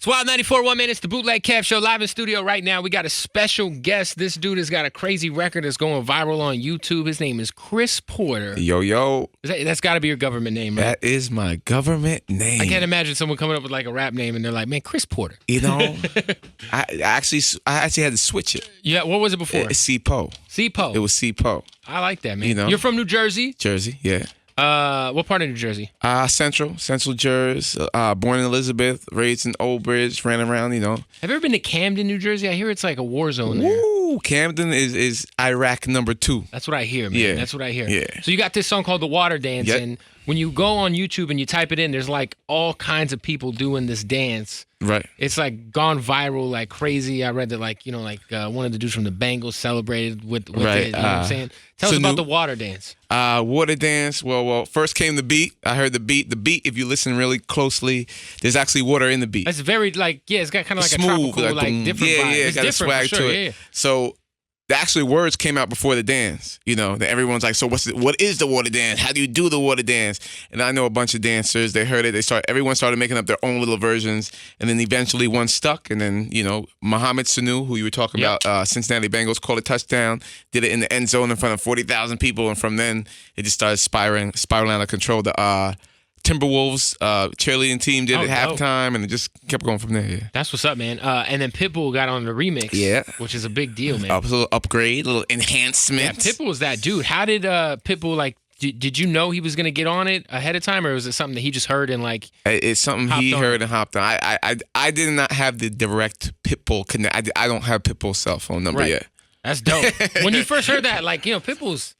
It's Wild 94.1, man. It's the Bootleg Kev Show live in studio right now. We got a special guest. This dude has got a crazy record that's going viral on YouTube. His name is Chris Porter. Yo. That's got to be your government name, right? That is my government name. I can't imagine someone coming up with like a rap name and they're like, man, Chris Porter. You know, I actually had to switch it. Yeah, what was it before? It's C-Po. C-Po. It was C-Po. I like that, man. You know? You're from New Jersey? Jersey, yeah. What part of New Jersey? Central Jersey. Born in Elizabeth, raised in Old Bridge, ran around, you know. Have you ever been to Camden, New Jersey? I hear it's like a war zone there. Woo! Camden is Iraq #2. That's what I hear, man. Yeah. That's what I hear. Yeah. So you got this song called The Water Dance, Yep. and when you go on YouTube and you type it in, there's like all kinds of people doing this dance. Right. It's like gone viral like crazy. I read that one of the dudes from the Bengals celebrated with Right. it. You know what I'm saying? Tell us about the water dance. Water dance. Well, first came the beat. I heard the beat. The beat, if you listen really closely, there's actually water in the beat. It's very it's got kind of like smooth, a tropical, like different vibe. Yeah, It's got a different swag for sure, to it. yeah. So the actual words came out before the dance. You know, that everyone's like, so what is the water dance? How do you do the water dance? And I know a bunch of dancers. They heard it. Everyone started making up their own little versions, and then eventually one stuck. And then Mohamed Sanu, who you were talking about, Cincinnati Bengals, called a touchdown, did it in the end zone in front of 40,000 people, and from then it just started spiraling out of control. The Timberwolves cheerleading team did it at halftime, and it just kept going from there. Yeah. That's what's up, man. And then Pitbull got on the remix, which is a big deal, man. A little upgrade, a little enhancement. Yeah, Pitbull was that dude. How did Pitbull Did you know he was gonna get on it ahead of time, or was it something that he just heard and like? It's something he heard and hopped on. I did not have the direct Pitbull connect. I don't have Pitbull's cell phone number yet. That's dope. When you first heard that, Pitbull's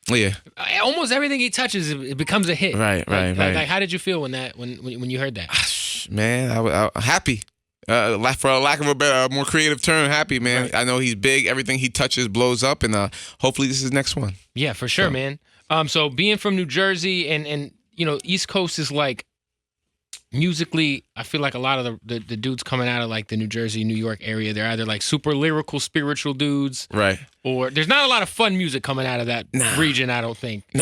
almost everything he touches, it becomes a hit. Right. Like, how did you feel when you heard that? Man, I'm happy. For a lack of a better, more creative term, happy, man. Right. I know he's big. Everything he touches blows up, and hopefully this is the next one. Yeah, for sure, man. So being from New Jersey and East Coast is like musically, I feel like a lot of the dudes coming out of like the New Jersey, New York area, they're either like super lyrical, spiritual dudes, right? Or there's not a lot of fun music coming out of that region. I don't think. Do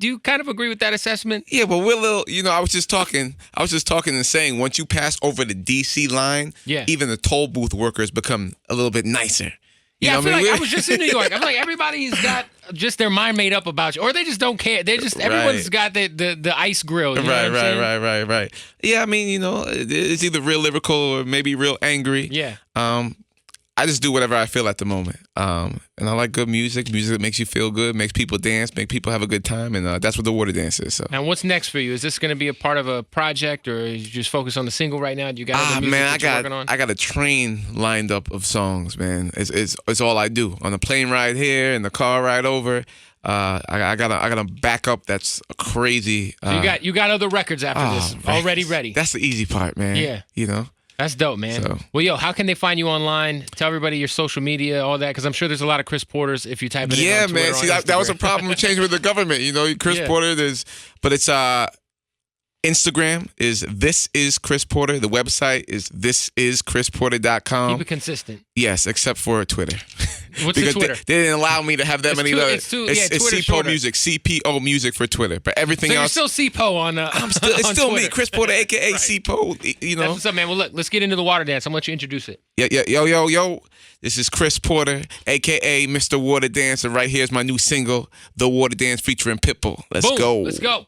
you kind of agree with that assessment? Yeah, but we're a little. I was just talking and saying once you pass over the DC line, even the toll booth workers become a little bit nicer. I feel like I was just in New York. I'm like, everybody's got just their mind made up about you, or they just don't care. They just everyone's got the ice grill. You know what I'm saying? Right. Yeah, I mean, it's either real lyrical or maybe real angry. Yeah. I just do whatever I feel at the moment. And I like good music. Music that makes you feel good, makes people dance, make people have a good time, and that's what the water dance is. So. And what's next for you? Is this going to be a part of a project, or you just focus on the single right now? Do you got other music that you're working on? I got a train lined up of songs, man. It's all I do. On the plane ride here and the car ride over. I got a backup that's crazy. So you got other records after this already ready. That's the easy part, man. Yeah. That's dope, man. So. Well, how can they find you online? Tell everybody your social media, all that, because I'm sure there's a lot of Chris Porters if you type it in on Twitter. Yeah, man. See, that was a problem with changing with the government. Chris Porter. But it's Instagram is This Is Chris Porter. The website is thisischrisporter.com. Keep it consistent. Yes, except for Twitter. What's the Twitter? They didn't allow me to have that many letters. It's CPO Music, CPO Music for Twitter. But everything else. You're still CPO on it's still Twitter. me, Chris Porter, a.k.a. CPO. That's what's up, man. Well, look, let's get into the water dance. I'm going to let you introduce it. Yo. This is Chris Porter, a.k.a. Mr. Water Dance. And right here's my new single, The Water Dance featuring Pitbull. Let's go. Let's go.